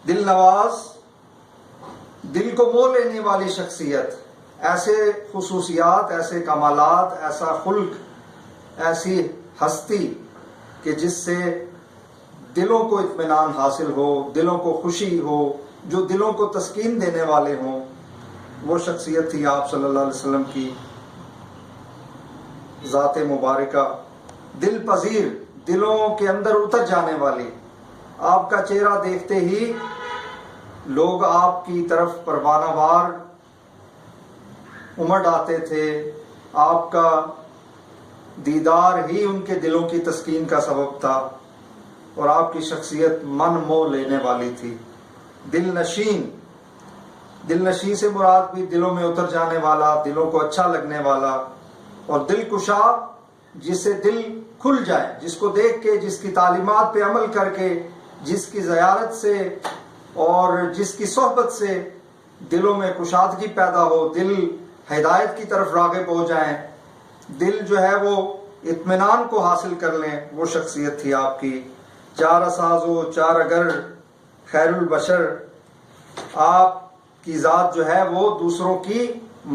دل نواز، دل کو مو لینے والی شخصیت، ایسے خصوصیات، ایسے کمالات، ایسا خلق، ایسی ہستی کہ جس سے دلوں کو اطمینان حاصل ہو، دلوں کو خوشی ہو، جو دلوں کو تسکین دینے والے ہوں، وہ شخصیت تھی آپ صلی اللہ علیہ وسلم کی ذات مبارکہ، دل پذیر، دلوں کے اندر اتر جانے والی۔ آپ کا چہرہ دیکھتے ہی لوگ آپ کی طرف پروانہ وار امڑ آتے تھے، آپ کا دیدار ہی ان کے دلوں کی تسکین کا سبب تھا، اور آپ کی شخصیت من مو لینے والی تھی۔ دل نشین، دل نشین سے مراد بھی دلوں میں اتر جانے والا، دلوں کو اچھا لگنے والا، اور دل کشا، جس سے دل کھل جائے، جس کو دیکھ کے، جس کی تعلیمات پہ عمل کر کے، جس کی زیارت سے اور جس کی صحبت سے دلوں میں کشادگی پیدا ہو، دل ہدایت کی طرف راغب ہو جائیں، دل جو ہے وہ اطمینان کو حاصل کر لیں، وہ شخصیت تھی آپ کی۔ چار اساز و چار اگر خیر البشر، آپ کی ذات جو ہے وہ دوسروں کی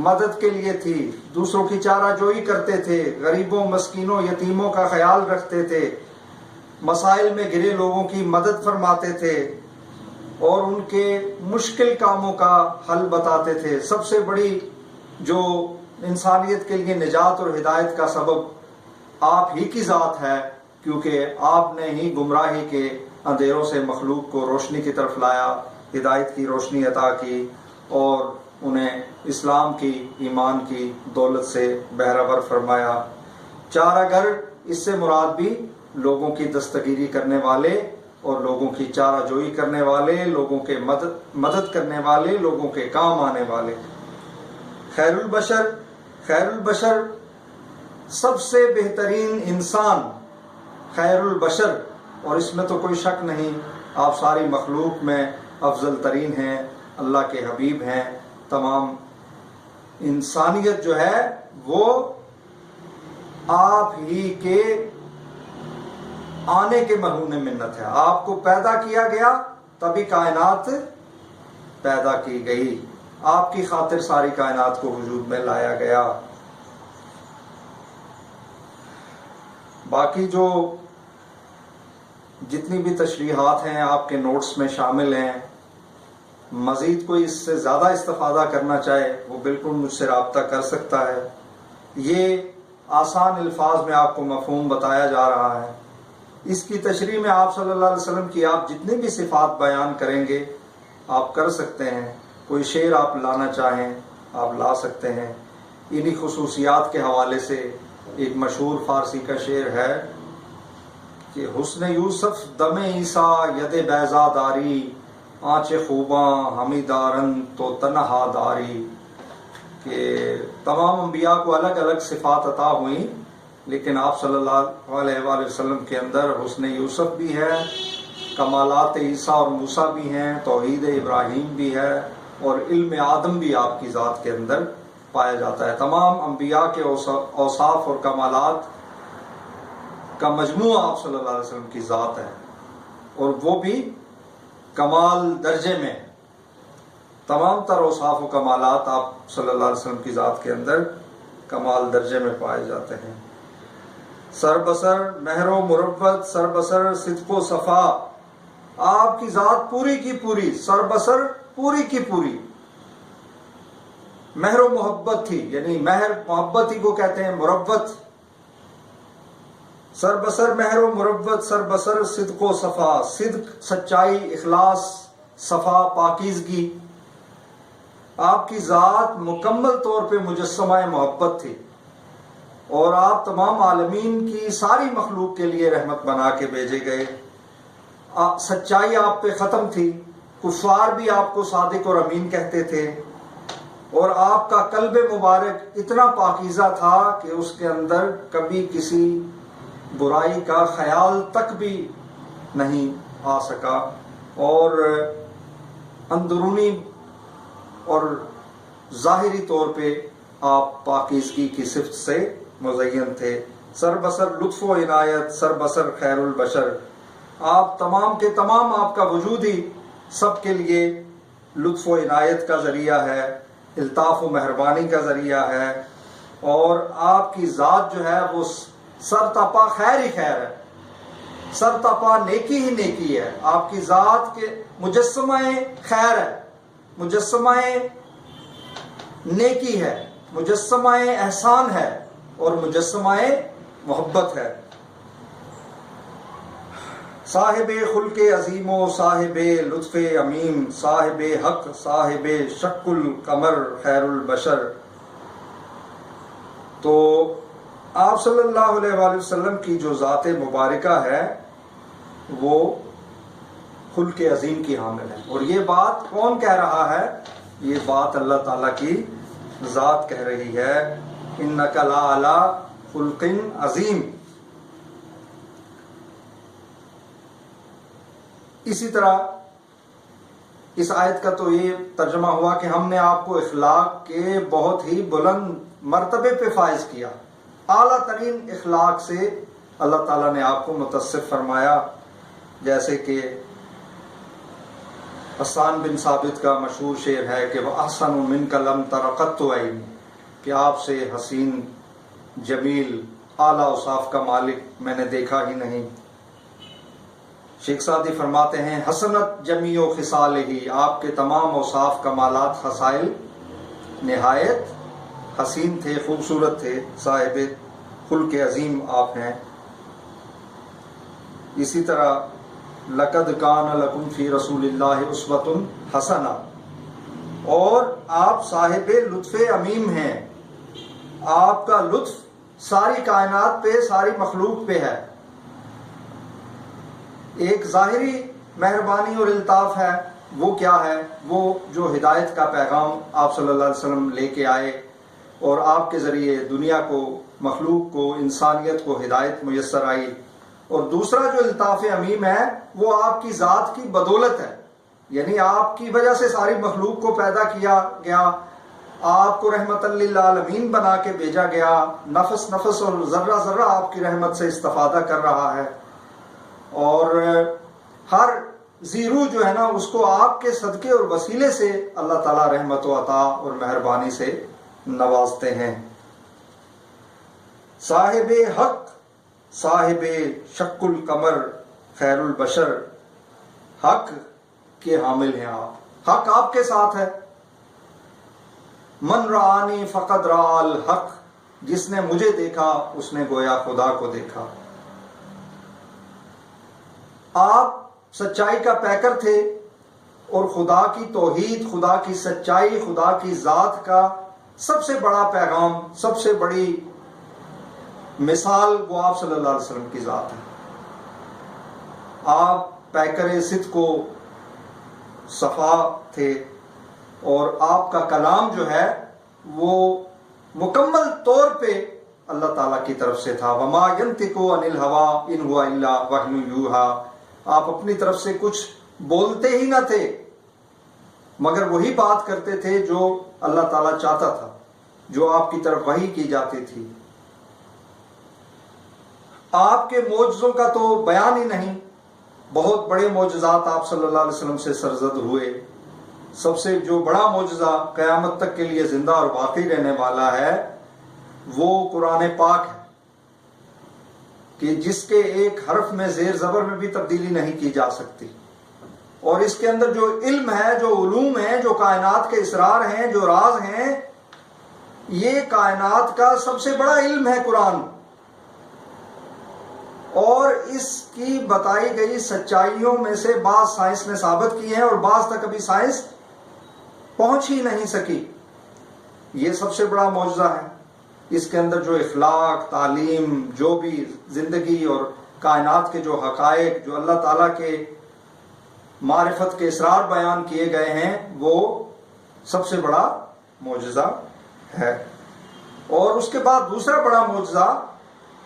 مدد کے لیے تھی، دوسروں کی چارہ جوئی کرتے تھے، غریبوں، مسکینوں، یتیموں کا خیال رکھتے تھے، مسائل میں گھرے لوگوں کی مدد فرماتے تھے، اور ان کے مشکل کاموں کا حل بتاتے تھے۔ سب سے بڑی جو انسانیت کے لیے نجات اور ہدایت کا سبب آپ ہی کی ذات ہے، کیونکہ آپ نے ہی گمراہی کے اندھیروں سے مخلوق کو روشنی کی طرف لایا، ہدایت کی روشنی عطا کی، اور انہیں اسلام کی، ایمان کی دولت سے بہرہور فرمایا۔ چارہ گر، اس سے مراد بھی لوگوں کی دستگیری کرنے والے اور لوگوں کی چارہ جوئی کرنے والے، لوگوں کے مدد کرنے والے، لوگوں کے کام آنے والے۔ خیر البشر، خیر البشر سب سے بہترین انسان، خیر البشر، اور اس میں تو کوئی شک نہیں، آپ ساری مخلوق میں افضل ترین ہیں، اللہ کے حبیب ہیں۔ تمام انسانیت جو ہے وہ آپ ہی کے آنے کے مرہون منت ہے۔ آپ کو پیدا کیا گیا تبھی کائنات پیدا کی گئی، آپ کی خاطر ساری کائنات کو وجود میں لایا گیا۔ باقی جو جتنی بھی تشریحات ہیں آپ کے نوٹس میں شامل ہیں، مزید کوئی اس سے زیادہ استفادہ کرنا چاہے وہ بالکل مجھ سے رابطہ کر سکتا ہے۔ یہ آسان الفاظ میں آپ کو مفہوم بتایا جا رہا ہے۔ اس کی تشریح میں آپ صلی اللہ علیہ وسلم کی آپ جتنی بھی صفات بیان کریں گے آپ کر سکتے ہیں۔ کوئی شعر آپ لانا چاہیں آپ لا سکتے ہیں۔ انہی خصوصیات کے حوالے سے ایک مشہور فارسی کا شعر ہے کہ حسن یوسف دم عیسیٰ ید بیضا داری، آنچ خوباں ہمی دارن تو تنہا داری، کہ تمام انبیاء کو الگ الگ صفات عطا ہوئیں، لیکن آپ صلی اللہ علیہ وآلہ وسلم کے اندر حسن یوسف بھی ہے، کمالات عیسیٰ اور موسیٰ بھی ہیں، توحید ابراہیم بھی ہے، اور علم آدم بھی آپ کی ذات کے اندر پایا جاتا ہے۔ تمام انبیاء کے اوصاف اور کمالات کا مجموعہ آپ صلی اللہ علیہ وسلم کی ذات ہے، اور وہ بھی کمال درجے میں۔ تمام تر اوصاف و کمالات آپ صلی اللہ علیہ وسلم کی ذات کے اندر کمال درجے میں پائے جاتے ہیں۔ سر بسر مہر و مروت، سر بسر صدق و صفا، آپ کی ذات پوری کی پوری، سر بسر پوری کی پوری مہر و محبت تھی، یعنی مہر محبت ہی کو کہتے ہیں، مروت، سر بسر مہر و مروت، سر بسر صدق و صفا، صدق سچائی، اخلاص، صفا پاکیزگی، آپ کی ذات مکمل طور پہ مجسمہ محبت تھی، اور آپ تمام عالمین کی ساری مخلوق کے لیے رحمت بنا کے بھیجے گئے۔ سچائی آپ پہ ختم تھی، کفار بھی آپ کو صادق اور امین کہتے تھے، اور آپ کا قلب مبارک اتنا پاکیزہ تھا کہ اس کے اندر کبھی کسی برائی کا خیال تک بھی نہیں آ سکا، اور اندرونی اور ظاہری طور پہ آپ پاکیزگی کی صفت سے مزین تھے۔ سر بسر لطف و عنایت، سر بسر خیر البشر، آپ تمام کے تمام، آپ کا وجود ہی سب کے لیے لطف و عنایت کا ذریعہ ہے، الطاف و مہربانی کا ذریعہ ہے، اور آپ کی ذات جو ہے وہ سر تپا خیر ہی خیر ہے، سر تپا نیکی ہی نیکی ہے۔ آپ کی ذات کے مجسمہ خیر ہے، مجسمہ نیکی ہے، مجسمہ احسان ہے، اور مجسمہ محبت ہے۔ صاحب خلق عظیم و صاحب لطف عمیم، صاحب حق صاحب شق القمر خیر البشر۔ تو آپ صلی اللہ علیہ وآلہ وسلم کی جو ذات مبارکہ ہے وہ خلق عظیم کی حامل ہے، اور یہ بات کون کہہ رہا ہے؟ یہ بات اللہ تعالیٰ کی ذات کہہ رہی ہے، انک لعلی خلق عظیم۔ اسی طرح اس آیت کا تو یہ ترجمہ ہوا کہ ہم نے آپ کو اخلاق کے بہت ہی بلند مرتبے پہ فائز کیا، اعلیٰ ترین اخلاق سے اللہ تعالیٰ نے آپ کو متصف فرمایا، جیسے کہ حسان بن ثابت کا مشہور شعر ہے کہ وَأَحْسَنُ مِنْكَ لَمْ تَرَ قَطُّ عَيْنِي، کہ آپ سے حسین جمیل اعلیٰ اوصاف کا مالک میں نے دیکھا ہی نہیں۔ شیخ سعدی فرماتے ہیں حسنت جمیع خصالہ، آپ کے تمام اوصاف کمالات خصائل نہایت حسین تھے، خوبصورت تھے، صاحب خلق عظیم آپ ہیں۔ اسی طرح لقد کان لکم فی رسول اللہ اسوۃ حسنہ، اور آپ صاحب لطف عمیم ہیں، آپ کا لطف ساری کائنات پہ، ساری مخلوق پہ ہے۔ ایک ظاہری مہربانی اور الطاف ہے، وہ کیا ہے؟ وہ جو ہدایت کا پیغام آپ صلی اللہ علیہ وسلم لے کے آئے اور آپ کے ذریعے دنیا کو، مخلوق کو، انسانیت کو ہدایت میسر آئی۔ اور دوسرا جو الطاف عمیم ہے وہ آپ کی ذات کی بدولت ہے، یعنی آپ کی وجہ سے ساری مخلوق کو پیدا کیا گیا، آپ کو رحمت للعالمین بنا کے بھیجا گیا، نفس نفس اور ذرہ ذرہ آپ کی رحمت سے استفادہ کر رہا ہے، اور ہر زیرو جو ہے نا اس کو آپ کے صدقے اور وسیلے سے اللہ تعالیٰ رحمت و عطا اور مہربانی سے نوازتے ہیں۔ صاحب حق صاحب شق القمر خیر البشر، حق کے حامل ہیں آپ، حق آپ کے ساتھ ہے۔ من رآنی فقد رأى الحق، جس نے مجھے دیکھا اس نے گویا خدا کو دیکھا۔ آپ سچائی کا پیکر تھے، اور خدا کی توحید، خدا کی سچائی، خدا کی ذات کا سب سے بڑا پیغام، سب سے بڑی مثال وہ آپ صلی اللہ علیہ وسلم کی ذات ہے۔ آپ پیکر صدق و صفا تھے، اور آپ کا کلام جو ہے وہ مکمل طور پہ اللہ تعالیٰ کی طرف سے تھا۔ وما ينطق عن الهوى ان هو الا وحی یوحی، آپ اپنی طرف سے کچھ بولتے ہی نہ تھے، مگر وہی بات کرتے تھے جو اللہ تعالیٰ چاہتا تھا، جو آپ کی طرف وحی کی جاتی تھی۔ آپ کے معجزوں کا تو بیان ہی نہیں، بہت بڑے معجزات آپ صلی اللہ علیہ وسلم سے سرزد ہوئے۔ سب سے جو بڑا معجزہ قیامت تک کے لیے زندہ اور باقی رہنے والا ہے وہ قرآن پاک ہے، کہ جس کے ایک حرف میں زیر زبر میں بھی تبدیلی نہیں کی جا سکتی، اور اس کے اندر جو علم ہے، جو علوم ہیں، جو کائنات کے اسرار ہیں، جو راز ہیں، یہ کائنات کا سب سے بڑا علم ہے قرآن، اور اس کی بتائی گئی سچائیوں میں سے بعض سائنس نے ثابت کی ہیں اور بعض تک ابھی سائنس پہنچ ہی نہیں سکی۔ یہ سب سے بڑا معجزہ ہے۔ اس کے اندر جو اخلاق، تعلیم، جو بھی زندگی اور کائنات کے جو حقائق، جو اللہ تعالیٰ کے معرفت کے اسرار بیان کیے گئے ہیں، وہ سب سے بڑا معجزہ ہے۔ اور اس کے بعد دوسرا بڑا معجزہ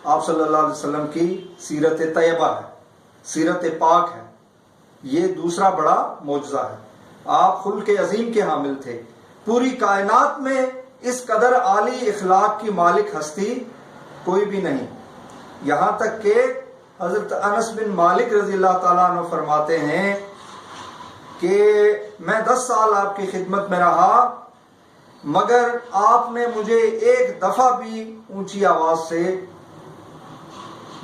آپ صلی اللہ علیہ وسلم کی سیرت طیبہ ہے، سیرت پاک ہے۔ یہ دوسرا بڑا معجزہ ہے۔ آپ خلق عظیم کے حامل تھے۔ پوری کائنات میں اس قدر عالی اخلاق کی مالک ہستی کوئی بھی نہیں، یہاں تک کہ حضرت انس بن مالک رضی اللہ تعالیٰ عنہ فرماتے ہیں کہ میں 10 سال آپ کی خدمت میں رہا مگر آپ نے مجھے ایک دفعہ بھی اونچی آواز سے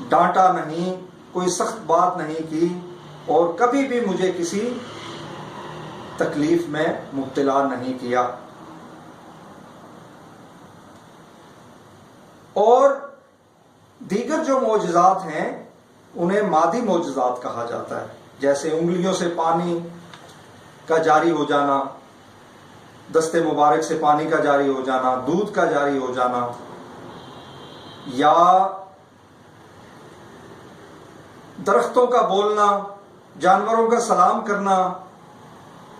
ڈانٹا نہیں، کوئی سخت بات نہیں کی، اور کبھی بھی مجھے کسی تکلیف میں مبتلا نہیں کیا۔ اور دیگر جو معجزات ہیں انہیں مادی معجزات کہا جاتا ہے، جیسے انگلیوں سے پانی کا جاری ہو جانا، دست مبارک سے پانی کا جاری ہو جانا، دودھ کا جاری ہو جانا، یا درختوں کا بولنا، جانوروں کا سلام کرنا،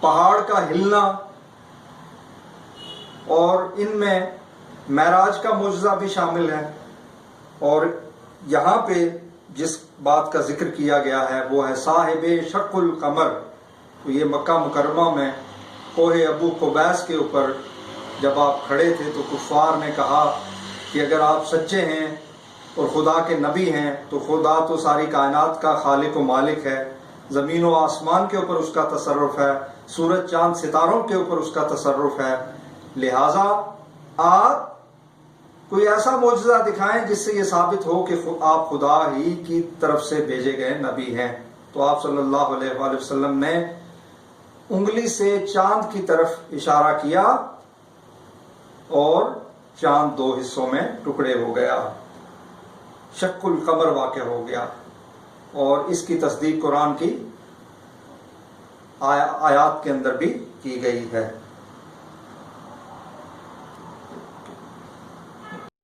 پہاڑ کا ہلنا، اور ان میں معراج کا معجزہ بھی شامل ہے۔ اور یہاں پہ جس بات کا ذکر کیا گیا ہے وہ ہے صاحب شق القمر۔ تو یہ مکہ مکرمہ میں کوہ ابو قبیس کے اوپر جب آپ کھڑے تھے تو کفار نے کہا کہ اگر آپ سچے ہیں اور خدا کے نبی ہیں تو خدا تو ساری کائنات کا خالق و مالک ہے، زمین و آسمان کے اوپر اس کا تصرف ہے، سورج چاند ستاروں کے اوپر اس کا تصرف ہے، لہٰذا آپ کوئی ایسا معجزہ دکھائیں جس سے یہ ثابت ہو کہ آپ خدا ہی کی طرف سے بھیجے گئے نبی ہیں۔ تو آپ صلی اللہ علیہ وآلہ وسلم نے انگلی سے چاند کی طرف اشارہ کیا اور چاند 2 حصوں میں ٹکڑے ہو گیا، شق القمر واقع ہو گیا، اور اس کی تصدیق قرآن کی آیات کے اندر بھی کی گئی ہے۔